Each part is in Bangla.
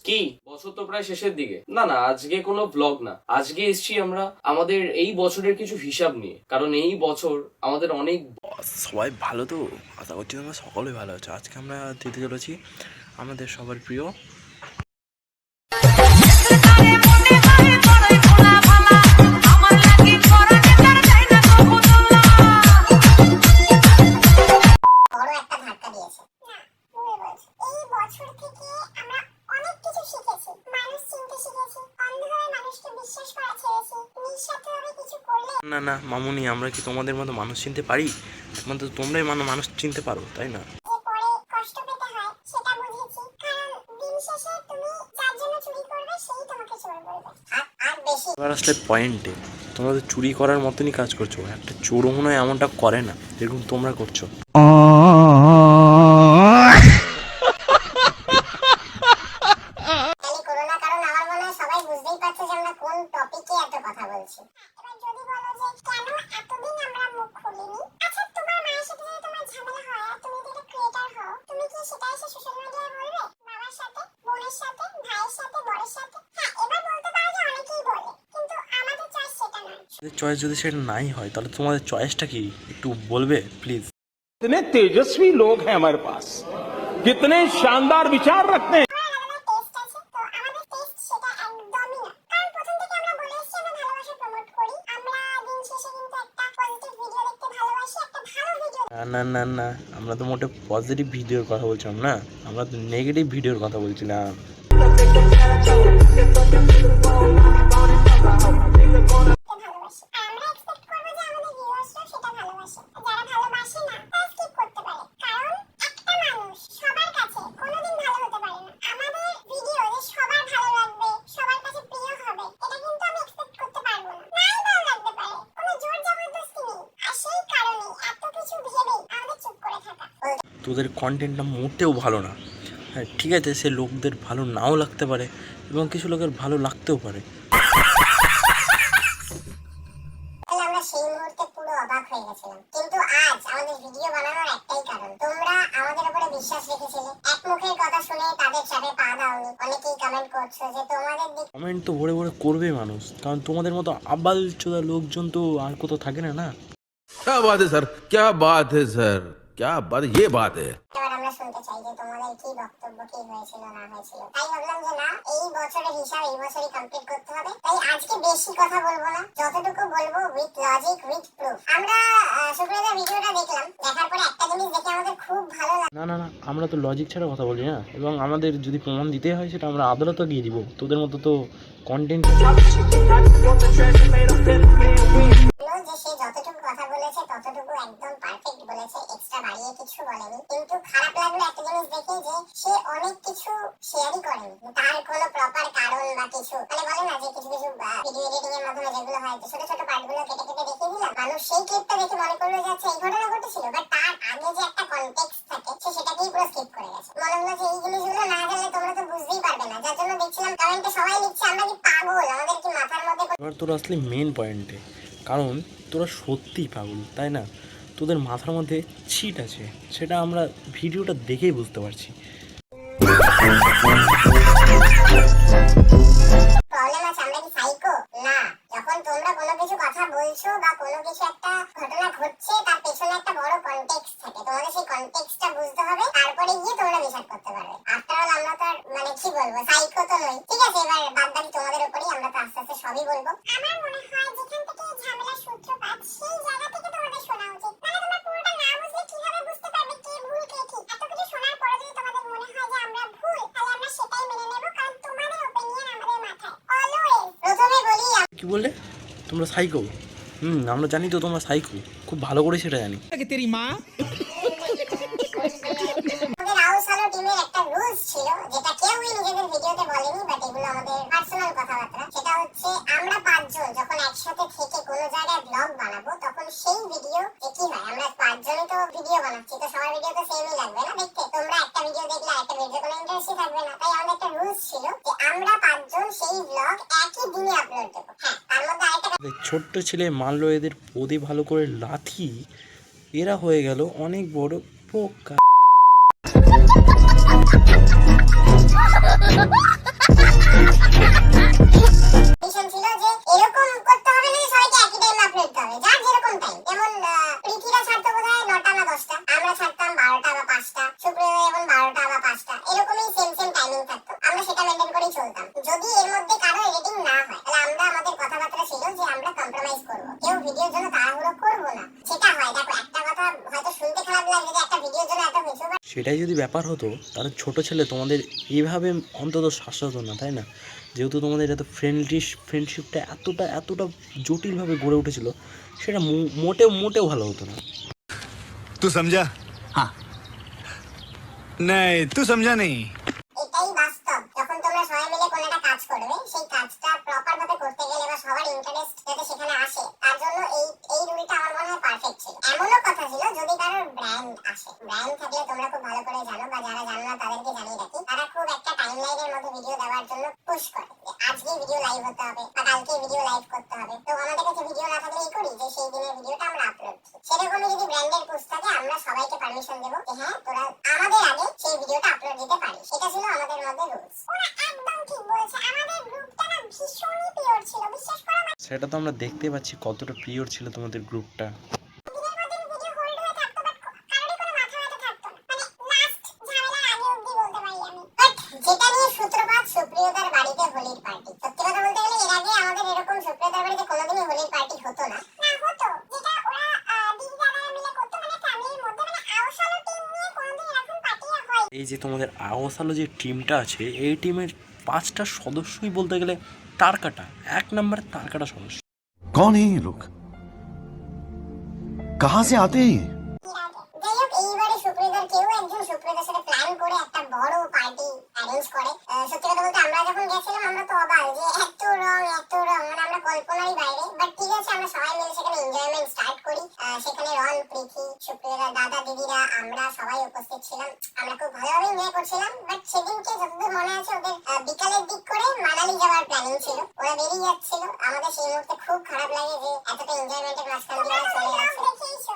কি বছর তো প্রায় শেষের দিকে। না না, আজকে কোনো ব্লগ না, আজকে এসছি আমরা আমাদের এই বছরের কিছু হিসাব নিয়ে, কারণ এই বছর আমাদের অনেক। সবাই ভালো তো, আশা করছি তোমরা সকলেই ভালো আছো। আজকে আমরা দিতে চলেছি আমাদের সবার প্রিয় না না মামুনি, আমরা কি তোমাদের মতো মানুষ চিনতে পারি? একমাত্র তোমরাই মানুষ চিনতে পারো, তাই না? এবার আসলে পয়েন্টে, তোমরা তো চুরি করার মতনই কাজ করছো। একটা চোরও মনে হয় এমনটা করে না যেরকম তোমরা করছো। চয়েস যদি সেটা নাই হয়, তাহলে তোমাদের চয়েসটা কি একটু বলবে প্লিজ? कितने तेजस्वी लोग हैं हमारे पास, कितने शानदार विचार रखते हैं। না না না না, আমরা তো মোটে পজিটিভ ভিডিওর কথা বলছিলাম না, আমরা তো নেগেটিভ ভিডিওর কথা বলছিলাম। তোদের কন্টেন্টটা মোটেও ভালো না। হ্যাঁ ঠিক আছে, সে লোকদের ভালো নাও লাগতে পারে এবং কিছু লোকের ভালো লাগতেও পারে। সেই মুহূর্তে পুরো অবাক হয়ে গেছিলাম, কিন্তু আজ আমাদের ভিডিও বানানোর একটাই কারণ, তোমরা আমাদের উপরে বিশ্বাস রেখেছিলে। এক মুখের কথা শুনে তাদের চাপে পা দাওনি। অনেকেই কমেন্ট করছো যে তোমাদের কমেন্ট তো ভরে ভরে করবে মানুষ, কারণ তোমাদের মতো আবাল চোদা লোকজন তো আর কোথাও থাকে না। না क्या बात है सर, क्या बात है सर, क्या बात, ये बात है। এবার আমরা শুনতে চাই যে তোমাদের কি বক্তব্য, কি হয়েছিল না হয়েছিল। তাই ভাবলাম যে না, এই বছরের হিসাব এই বছরই কমপ্লিট করতে হবে। তাই আজকে বেশি কথা বলবো না, যতটুকু বলবো উইথ লজিক, উইথ প্রুফ। আমরা সুপ্রিয়দা ভিডিওটা দেখলাম, দেখার পরে একটা জিনিস দেখে আমাদের খুব ভালো লাগলো। না না না, আমরা তো লজিক ছাড়া কথা বলি না, এবং আমাদের যদি প্রমাণ দিতে হয় সেটা আমরা আদালতে গিয়ে দিব। তোদের মতো তো কন্টেন্ট যে সে যতটুকু কথা বলেছে ততটুকু একদম পারফেক্ট বলেছে, এক্সট্রা বাড়িয়ে কিছু বলেনি। কিন্তু খারাপ লাগলো একটা জিনিস দেখে যে সে অনেক কিছু শেয়ারই করেনি, তার কোনো প্রপার কারণ বা কিছু, মানে বলে না যে কিছু কিছু ভিডিও এডিটিং এর মাধ্যমে যেগুলো হয় ছোট ছোট পার্টগুলো কেটে কেটে দেখিয়ে দিলাম, মানুষ সেই ক্লিপটা দেখে মনে করলো যে আচ্ছা এই ঘটনা ঘটেছিল, বাট তার আগে যে একটা কনটেক্সট থাকে সে সেটাকেই পুরো স্কিপ করে গেছে। মনে হলো যে এই জিনিসগুলো না জানলে তোমরা তো বুঝতেই পারবে না, যার জন্য দেখছিলাম কমেন্টে সবাই লিখছে আমরা কি পাগল, আমাদের কি মাথার মধ্যে। এবার তোরা আসলে মেন পয়েন্টে, কারণ তোরা সত্যিই পাগল, তাই না? তোদের মাথার মধ্যে ছিট আছে, সেটা আমরা ভিডিওটা দেখেই বুঝতে পারছি। প্রবলেম আছে, আমরা কি সাইকো? না, যখন তোমরা কোনো কিছু কথা বলছো বা কোনো কিছু একটা ঘটনা ঘটছে, তার পেছনে একটা বড় কনটেক্সট থাকে, তোমাদের সেই কনটেক্সটটা বুঝতে হবে, তারপরে গিয়ে তোমরা বিচার করতে পারবে। আফটার অল আমরা তো মানে কি বলবো, সাইকো তো নই। ঠিক আছে, এবার বাদ বাকি তোমাদের উপরেই, আমরা তো আস্তে আস্তে সবই বলবো। আমার মনে হয় যেখান থেকে ঝামেলার সূত্রপাত, সেই জায়গা থেকে তোমাদের শোনা উচিত। মানে তোমরা পুরোটা না বুঝলে কিভাবে বুঝতে পারবে কে ভুল কে ঠিক? এত কিছু শোনার পরে যদি তোমাদের মনে হয় যে আমরা ভুল, তাহলে আমরা সেটাই মেনে নেব, কারণ তোমাদের ওপিনিয়ন আমাদের মাথায় অলওয়েজ। প্রথমে বলি, কি বললে তোমরা সাইকো? আমরা জানি তো তোমরা সাইকো, খুব ভালো করে সেটা জানি। আমাদের হাউস হলো টিমের একটা রুলস ছিল, যেটা কেউই নিজেদের ভিডিওতে বলেনি, বাট এগুলো আমাদের পার্সোনাল কথাবার্তা। সেটা হচ্ছে আমরা পাঁচজন যখন একসাথে থেকে কোনো জায়গায় ব্লগ বানাবো, তখন সেই ভিডিও কি হয়, আমরা পাঁচজনই তো ভিডিও বানাচ্ছি, তো সবার ভিডিও তো সেমই লাগবে না দেখতে। তোমরা একটা ভিডিও দেখলে আরেকটা ভিডিও কোনো ইন্টারেস্টই থাকবে না। তাই আমাদের একটা রুলস ছিল যে আমরা পাঁচজন সেই ব্লগ একই দিনে আপলোড দেবো। হ্যাঁ, তার মধ্যে আরেকটা ছোট্ট ছেলে মানলো এদের পদে ভালো করে লাথি, এরা হয়ে গেল অনেক বড় পোকা। করতাম। যদি এর মধ্যে কারো এডিটিং না হয় তাহলে আমরা আমাদের কথাবার্তা ছিল যে আমরা কম্প্রোমাইজ করব, কেউ ভিডিওর জন্য তাড়াহুড়ো করব না। সেটা হয়, দেখো একটা কথা হয়তো শুনতে খারাপ লাগে যে একটা ভিডিওর জন্য এত কিছু, সেটাই যদি ব্যাপার হতো তাহলে ছোট ছেলে তোমাদের এইভাবে অন্তত শাসা হতো না, তাই না? যেহেতু তোমাদের এত ফ্রেন্ডশিপটা এতটা জটিলভাবে গড়ে উঠেছিল, সেটা মোটেও ভালো হতো না। तू समझा? हाँ नहीं तू समझा नहीं। এটাই বাস্তব। যখন তোমরা সবাই মিলে কোনো একটা কাজ করবে, সেই কাজটা প্রপার ভাবে করতে গেলে বা সবার ইন্টারেস্ট যাতে সেখানে আসে, তার জন্য এই রুলটা আমার মনে হয় পারফেক্ট ছিল। এমনও কথা ছিল যদি কারোর ব্র্যান্ড আসে, ব্র্যান্ড থাকলে তোমরা খুব ভালো করে জানো বা যারা জানো না তাদেরকে জানিয়ে রাখি, তারা খুব একটা টাইমলাইনের মধ্যে ভিডিও দেওয়ার জন্য পুশ করে যে আজকে ভিডিও লাইভ হতে হবে বা কালকে ভিডিও লাইভ করতে হবে। তো আমাদের কাছে ভিডিও না থাকলে করি যে সেই দিনের ভিডিওটা আমরা আপলোড করি। সেরকমই যদি ব্র্যান্ডের পুশ থাকে, আমরা সবাইকে পারমিশন দেবো যে হ্যাঁ তোরা আমাদের আগে সেই ভিডিওটা আপলোড দিতে পারিস। সেটা ছিল আমাদের মধ্যে রুলস। ওরা একদম ঠিক বলছে, আমাদের গ্রুপটা না ভীষণই পিওর ছিল, বিশ্বাস করো না। সেটা তো আমরা দেখতে পাচ্ছি কতটা পিওর ছিল তোমাদের গ্রুপটা। যেটা নিয়ে সূত্রপাত সুপ্রিয়তার বাড়িতে হোলির পার্টি। সত্যি কথা বলতে গেলে এর আগে আমাদের এরকম সুপ্রিয়তার বাড়িতে কোনোদিনই হোলির পার্টি হতো না। হতো যেটা ওরা দিদি দাদারা মিলে করতো, মানে ফ্যামিলির মধ্যে, মানে আওসালো টিম নিয়ে কোনোদিন এরকম পার্টি হয়। এই যে তোমাদের আওসালো যে টিমটা আছে, এই টিমের 5টা সদস্যই বলতে গেলে তারকাটা, 1 নম্বর তারকাটা সদস্য। कौन है ये लोग? कहां से आते हैं ये? যাই হোক, এইবারে সুপ্রিয়তার কেউ একজন সুপ্রিয়তার সাথে প্ল্যান করে একটা বড় পার্টি অ্যারেঞ্জ করে। সত্যি কথা বলতে আমরা যখন গেছিলাম আমরা তো অবাক যে এত রং, মানে আমরা কল্পনারই বাইরে। বাট ঠিক আছে, আমরা সবাই মিলে সেখানে এনজয়মেন্ট স্টার্ট করি। সেখানে রন, প্রীতি, সুপ্রিয়তার দাদা দিদিরা, আমরা সবাই উপস্থিত ছিলাম। আমরা খুব ভালোভাবে এনজয় করছিলাম। বাট সেদিনকে যতদূর মনে আছে, ওদের বিকালের দিক করে মানালি যাওয়ার প্ল্যানিং ছিল। ওরা বেরিয়ে যাচ্ছিল। আমাদের সেই মুহূর্তে খুব খারাপ লাগে যে এতটা এনজয়মেন্টের মাঝখান দিয়ে ওরা চলে যাচ্ছে।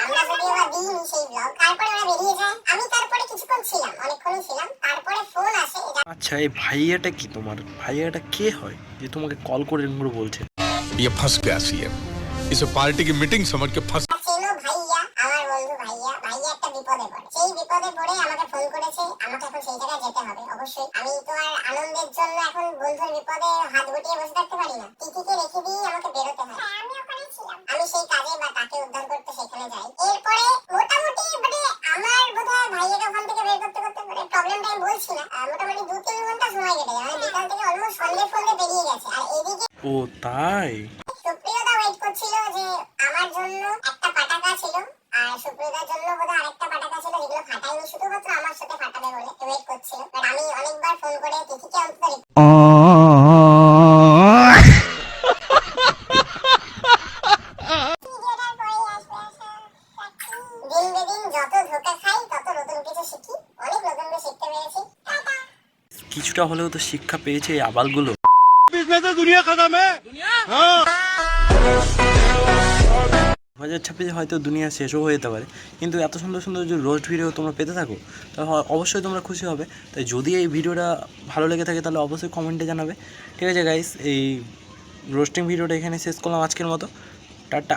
আমরা যদিও বা দিইনি সেই ব্লগ। তারপরে ওরা বেরিয়ে যায়। আমি তারপরে কিছুক্ষণ ছিলাম, অনেকক্ষণই ছিলাম। তারপরে ফোন আসে। আচ্ছা, এই ভাইয়াটা কি তোমার? ভাইয়াটা কে হয় যে তোমাকে কল করে এরকম করে বলছে? ये फंस गया सीएम, इसे पार्टी की मीटिंग समझ के फंस। চেনো ভাইয়া, আমার বন্ধু ভাইয়া। ভাইয়া একটা বিপদে পড়ে। সেই বিপদে পড়ে আমাকে ফোন করেছে। আমাকে এখন সেই জায়গায় যেতে হবে অবশ্যই। আমি তো আর আনন্দের জন্য এখন বন্ধুর বিপদে হাত গুটিয়ে বসে থাকতে পারি না। তিথিকে রেখে দিয়ে আমাকে বেরোতে হয়। আমি ওখানে ছিলাম। আমি সেই কাজে বা তাকে উদ্ধার করতে সেখানে যাই। এরপরে মোটামুটি মানে আমার বোধহয় ভাইয়াকে ওখান থেকে বের করতে মানে প্রবলেমটা আমি বলছি না, মোটামুটি 2-3 ঘন্টা সময় কেটে যায়। মানে বিকাল থেকে অলমোস্ট সন্ধ্যে বেরিয়ে গেছে। আর এদিকে ও তাই? সুপ্রিয়তা ওয়েট করছিল যে আমার জন্য একটা পাটাকা ছিল, আর সুপ্রিয়তার জন্য বোধহয় আরেকটা পাটাকা ছিল, যেগুলো ফাটাইনি, শুধুমাত্র আমার সাথে ফাটাবে বলে ওয়েট করছিল। বাট আমি অনেকবার ফোন করে তিথিকে অন্তত দিন বেদিন যত ধোকা খাই তত নতুন কিছু শিখি। অনেক নতুন কিছু শিখতে পেরেছি। কিছুটা হলেও তো শিক্ষা পেয়েছে এই আবালগুলো। 2026 হয়তো দুনিয়া শেষও হয়ে যেতে পারে, কিন্তু এত সুন্দর যদি রোস্ট ভিডিও তোমরা পেতে থাকো তাহলে অবশ্যই তোমরা খুশি হবে। তাই যদি এই ভিডিওটা ভালো লেগে থাকে তাহলে অবশ্যই কমেন্টে জানাবে। ঠিক আছে গাইস, এই রোস্টিং ভিডিওটা এখানে শেষ করলাম আজকের মতো। টাটা।